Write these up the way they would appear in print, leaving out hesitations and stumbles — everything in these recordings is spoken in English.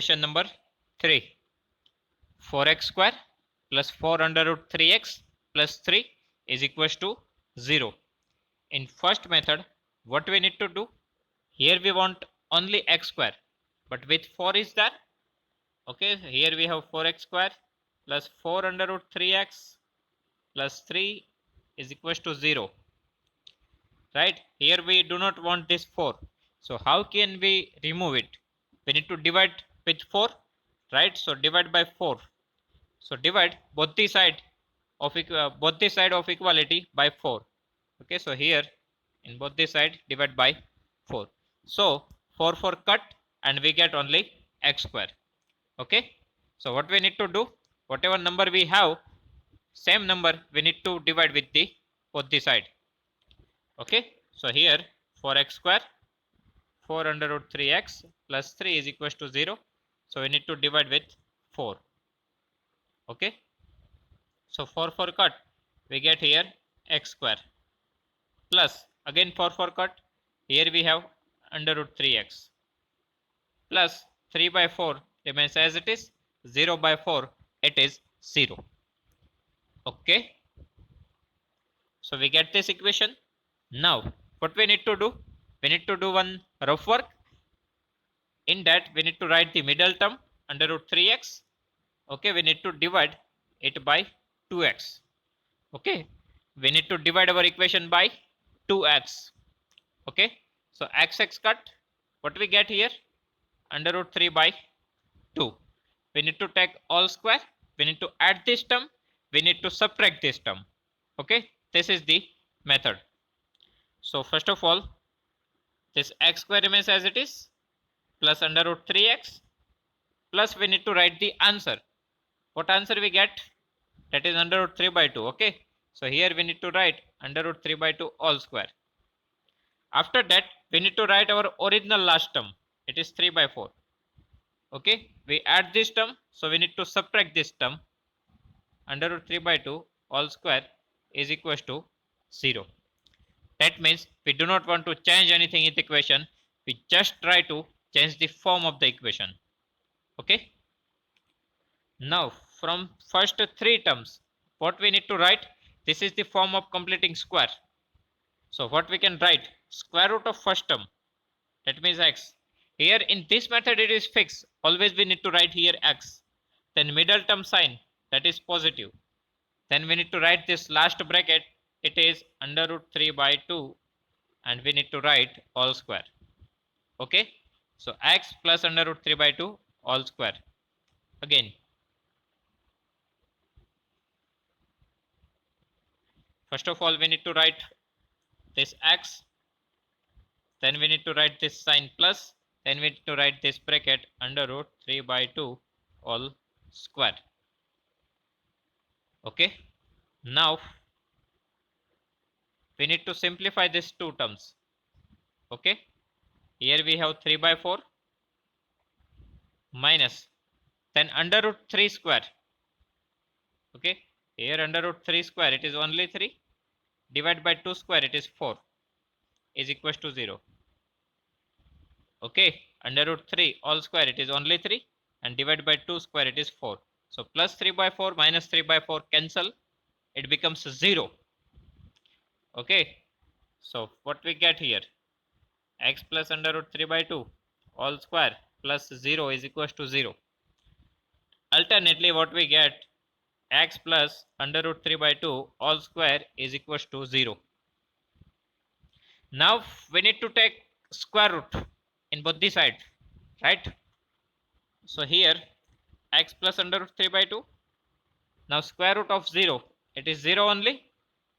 equation number 3. 4x square plus 4 under root 3x plus 3 is equals to 0. In first method, what we need to do? Here we want only x square, but with 4 is there. Okay, here we have 4x square plus 4 under root 3x plus 3 is equals to 0. Right? Here we do not want this 4. So how can we remove it? We need to divide with 4, right? So divide by 4. So divide both the side of equality by 4. Okay, so here in both the side divide by 4. So 4 cut and we get only x square. Okay, so what we need to do, whatever number we have, same number we need to divide with the both the side. Okay, so here 4x square 4 under root 3x plus 3 is equals to 0. So we need to divide with 4. Okay, so 4 cut we get here x square plus again 4 cut, here we have under root 3x plus 3 by 4 remains as it is, 0 by 4 it is 0. Okay, so we get this equation. Now what we need to do, we need to do one rough work. In that we need to write the middle term under root 3x. Okay, we need to divide it by 2x. Okay, we need to divide our equation by 2x. Okay, so x cut, what we get here, under root 3 by 2. We need to take all square, we need to add this term, we need to subtract this term. Okay, this is the method. So first of all, this x square remains as it is plus under root 3x plus we need to write the answer. What answer we get? That is under root 3 by 2. Okay, so here we need to write under root 3 by 2 all square. After that we need to write our original last term, it is 3 by 4. Okay, we add this term, so we need to subtract this term. Under root 3 by 2 all square is equals to 0. That means we do not want to change anything in the equation, we just try to change the form of the equation. Okay, now from first 3 terms, what we need to write, this is the form of completing square. So what we can write, square root of first term, that means x. Here in this method it is fixed, always we need to write here x. Then middle term sign, that is positive. Then we need to write this last bracket, it is under root 3 by 2 and we need to write all square. Okay, so x plus under root 3 by 2 all square. Again, first of all we need to write this x, then we need to write this sign plus, then we need to write this bracket under root 3 by 2 all square. Okay, now we need to simplify these two terms. Okay, here we have 3 by 4 minus, then under root 3 square. Okay, here under root 3 square it is only 3, divided by 2 square it is 4 is equals to 0. Okay, under root 3 all square it is only 3 and divided by 2 square it is 4. So plus 3 by 4 minus 3 by 4 cancel, it becomes 0. Okay, so what we get here, x plus under root 3 by 2 all square plus 0 is equals to 0. Alternately what we get, x plus under root 3 by 2 all square is equals to 0. Now we need to take square root in both the sides, right? So here x plus under root 3 by 2, now square root of 0, it is 0 only,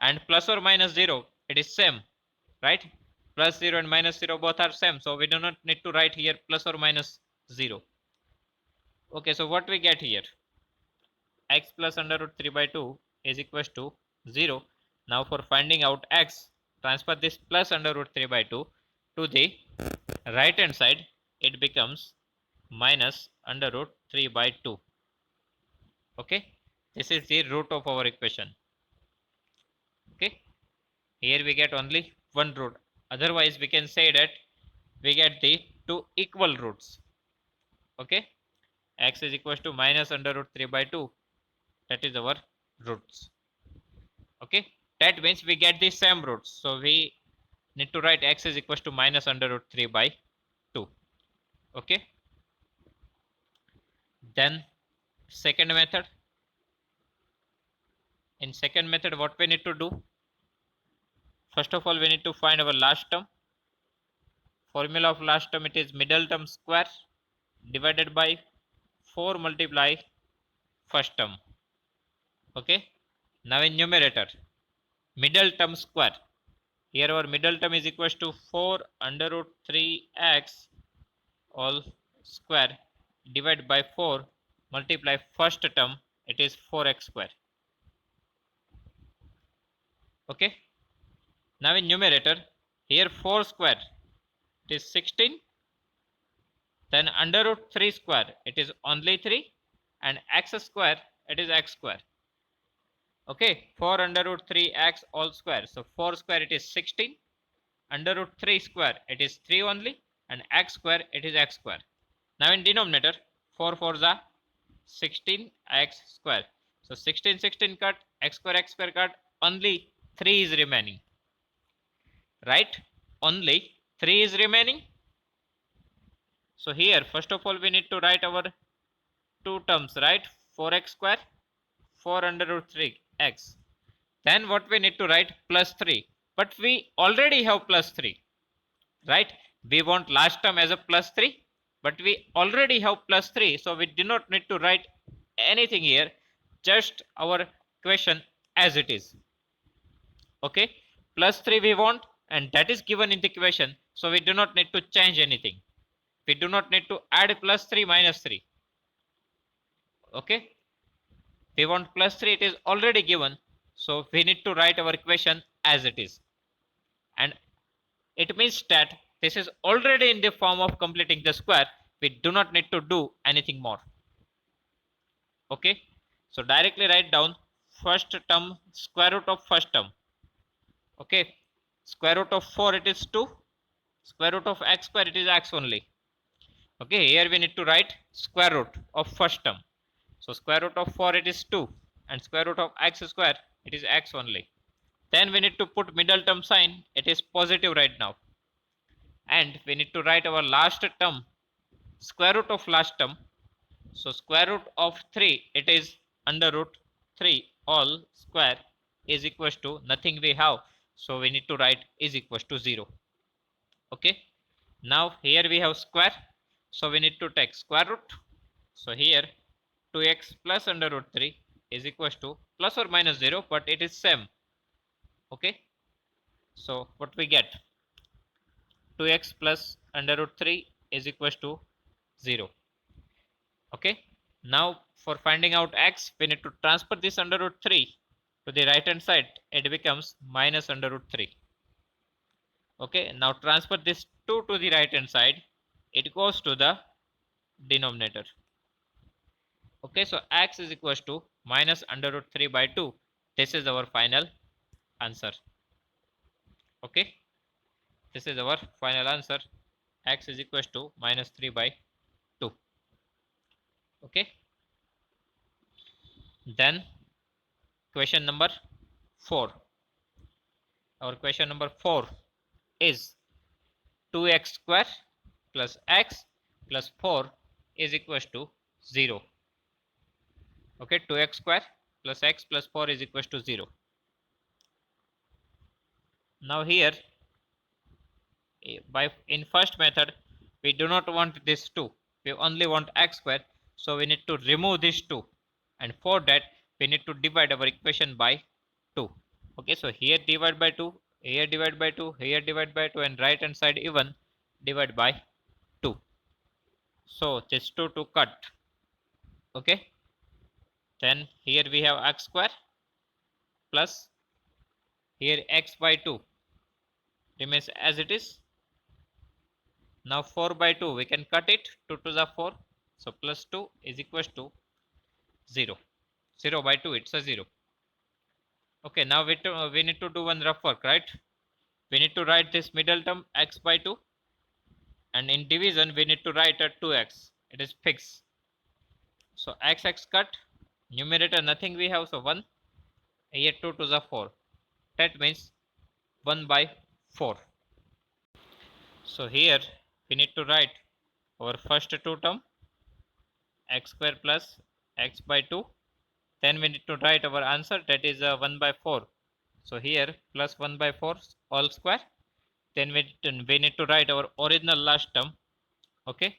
and plus or minus 0 it is same, right? Plus 0 and minus 0 both are same, so we do not need to write here plus or minus 0. Okay, so what we get here, x plus under root 3 by 2 is equals to 0. Now for finding out x, transfer this plus under root 3 by 2 to the right hand side, it becomes minus under root 3 by 2. Okay, this is the root of our equation. Okay, here we get only one root, otherwise we can say that we get the two equal roots. Okay, x is equals to minus under root 3 by 2. That is our roots. Okay, that means we get the same roots. So we need to write x is equals to minus under root 3 by 2. Okay, then second method. In second method, what we need to do? First of all, we need to find our last term. Formula of last term, it is middle term square divided by 4 multiply first term. Okay, now in numerator, middle term square. Here our middle term is equals to 4 under root 3x all square divided by 4 multiply first term, it is 4x square. Okay, now in numerator, here 4 square, it is 16. Then under root 3 square, it is only 3, and x square, it is x square. Okay, 4 under root 3x all square. So 4 square, it is 16. Under root 3 square, it is 3 only, and x square, it is x square. Now in denominator, 4 4s are 16x square. So 16 16 cut, x square cut, only 3 is remaining. Right? Only 3 is remaining. So here, first of all, we need to write our two terms, right? 4x square, 4 under root 3x. Then what we need to write? Plus 3. But we already have plus 3, right? We want last term as a plus 3, but we already have plus 3. So we do not need to write anything here, just our question as it is. Okay, plus 3 we want, and that is given in the question. So we do not need to change anything. We do not need to add plus 3 minus 3. Okay, we want plus 3, it is already given. So we need to write our equation as it is. And it means that this is already in the form of completing the square. We do not need to do anything more. Okay, so directly write down first term square root of first term. Okay, square root of 4, it is 2. Square root of x square, it is x only. Okay, here we need to write square root of first term. So square root of 4, it is 2, and square root of x square, it is x only. Then we need to put middle term sign, it is positive right now. And we need to write our last term, square root of last term. So square root of 3, it is under root 3 all square is equals to nothing we have. So we need to write is equals to 0. Okay, now here we have square. So we need to take square root. So here 2x plus under root 3 is equals to plus or minus 0, but it is same. Okay, so what we get? 2x plus under root 3 is equals to 0. Okay, now for finding out x, we need to transfer this under root 3 to the right hand side. It becomes minus under root 3. Okay, now transfer this 2 to the right hand side. It goes to the denominator. Okay, so x is equals to minus under root 3 by 2. This is our final answer. Okay, this is our final answer. X is equals to minus 3 by 2. Okay, then question number 4. Our question number 4 is 2x square plus x plus 4 is equals to 0. Okay, 2x square plus x plus 4 is equals to 0. Now here, in first method, we do not want this 2. We only want x square. So we need to remove this 2. And for that, we need to divide our equation by 2. Okay, so here divide by 2, here divide by 2, here divide by 2, and right hand side even divide by 2. So this 2 to cut. Okay, then here we have x square plus here x by 2 remains as it is. Now 4 by 2 we can cut it, 2 to the 4, so plus 2 is equals to 0. 0 by 2, it's a 0. Okay, now we need to do one rough work, right? We need to write this middle term x by 2, and in division we need to write a 2x. It is fixed. So x cut, numerator nothing we have, so 1, here 2 to the 4. That means 1 by 4. So here we need to write our first two term x square plus x by 2. Then we need to write our answer, that is 1 by 4. So here plus 1 by 4 all square. Then we need to write our original last term. Okay,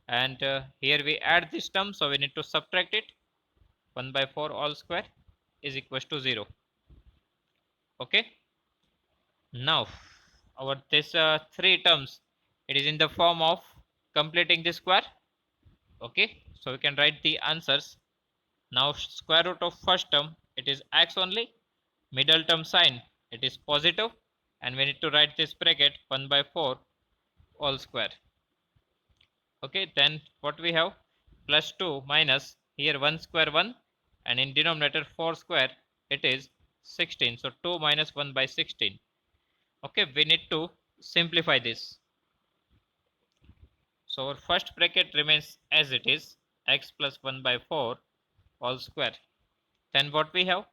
and here we add this term, so we need to subtract it. 1 by 4 all square is equals to 0. Okay, now our this three terms, it is in the form of completing the square. Okay, so we can write the answers. Now square root of first term, it is x only. Middle term sign, it is positive, and we need to write this bracket 1 by 4 all square. Okay, then what we have, plus 2 minus here 1 square 1, and in denominator 4 square it is 16. So 2 minus 1 by 16. Okay, we need to simplify this. So our first bracket remains as it is, x plus 1 by 4 all square. Then what we have,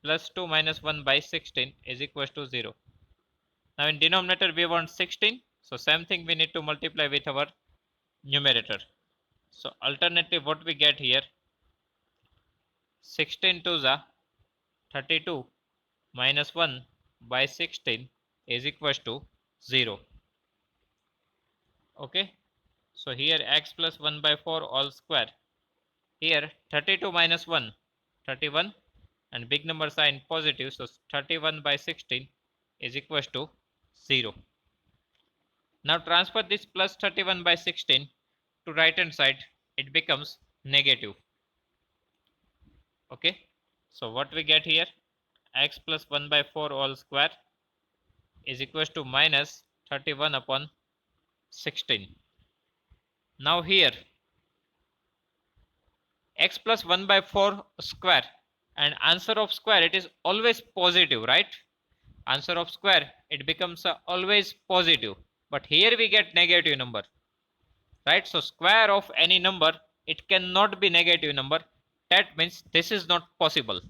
plus 2 minus 1 by 16 is equals to 0. Now in denominator we want 16, so same thing we need to multiply with our numerator. So alternative what we get here, 16 to the 32 minus 1 by 16 is equals to 0. Okay, so here x plus 1 by 4 all square. Here 32 minus 1, 31, and big number sign positive, so 31 by 16 is equals to 0. Now transfer this plus 31 by 16 to right hand side, it becomes negative. Okay, so what we get here, x plus 1 by 4 all square is equals to minus 31 upon 16. Now here x plus 1 by 4 square, and answer of square, it is always positive, right? Answer of square, it becomes always positive, but here we get negative number, right? So square of any number, it cannot be negative number. That means this is not possible,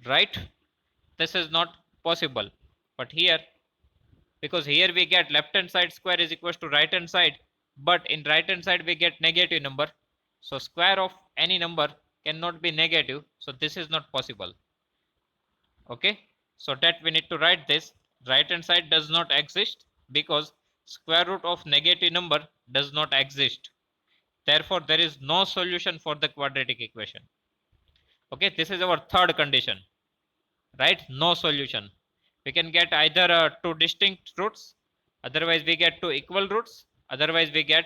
right? This is not possible. But here, because here we get left hand side square is equals to right hand side, but in right hand side we get negative number, so square of any number cannot be negative, so this is not possible. Okay, so that we need to write this, right hand side does not exist because square root of negative number does not exist, therefore there is no solution for the quadratic equation. Okay, this is our third condition, right? No solution. We can get either two distinct roots, otherwise we get two equal roots, otherwise we get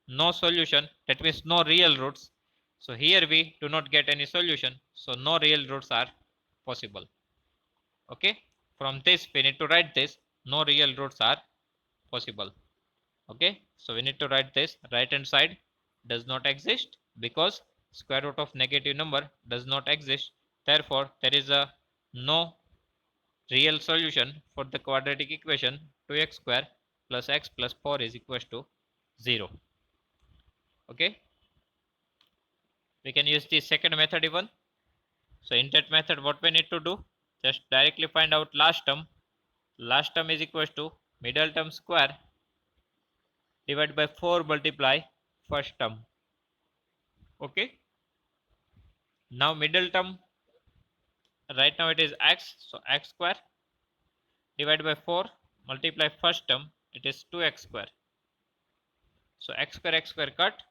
no solution, that means no real roots. So here we do not get any solution, so no real roots are possible. Okay, from this we need to write this, no real roots are possible. Okay, so we need to write this, right hand side does not exist because square root of negative number does not exist, therefore there is a no real solution for the quadratic equation 2x square plus x plus 4 is equals to 0. Okay, we can use the second method even. So in that method what we need to do, just directly find out last term. Last term is equals to middle term square divided by 4 multiply first term. Okay, now middle term, right now it is x, so x square divided by 4 multiply first term, it is 2x square. So x square cut,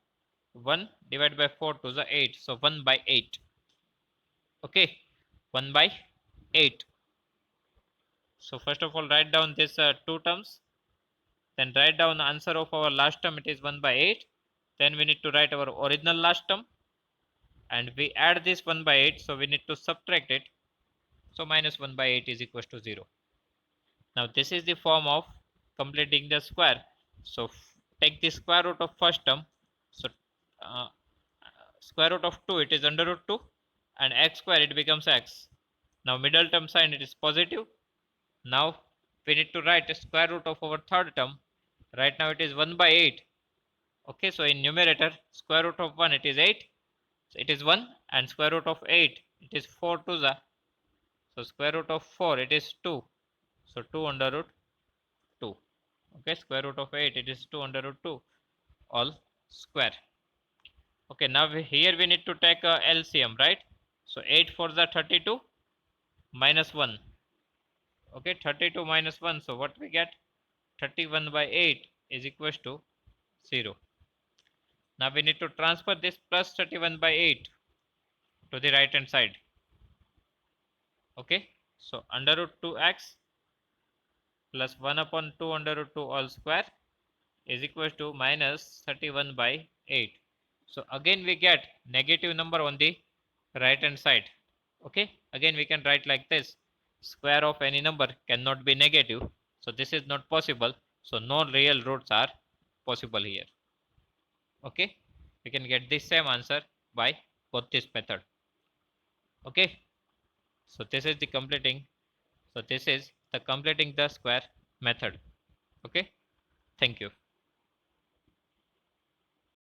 1 divided by 4 to the 8, so 1 by 8. Okay, 1 by 8. So first of all write down this two terms, then write down the answer of our last term, it is 1 by 8. Then we need to write our original last term, and we add this 1 by 8, so we need to subtract it, so minus 1 by 8 is equals to 0. Now this is the form of completing the square. So take the square root of first term, so uh, square root of 2, it is under root 2, and x square it becomes x. Now middle term sign, it is positive. Now we need to write a square root of our third term, right now it is 1 by 8. Okay, so in numerator, square root of 1 it is 8, so it is 1, and square root of 8 it is 4 to the, so square root of 4 it is 2, so 2 under root 2. Okay, square root of 8 it is 2 under root 2 all square. Okay, now here we need to take a LCM, right? So 8 for the 32 minus 1. Okay, 32 minus 1, so what we get? 31 by 8 is equals to 0. Now we need to transfer this plus 31 by 8 to the right hand side. Okay, so under root 2x plus 1 upon 2 under root 2 all square is equals to minus 31 by 8. So again we get negative number on the right hand side. Okay, again we can write like this: square of any number cannot be negative, so this is not possible, so no real roots are possible here. Okay, we can get this same answer by both this method. Okay, so this is the completing, so this is the completing the square method. Okay, thank you.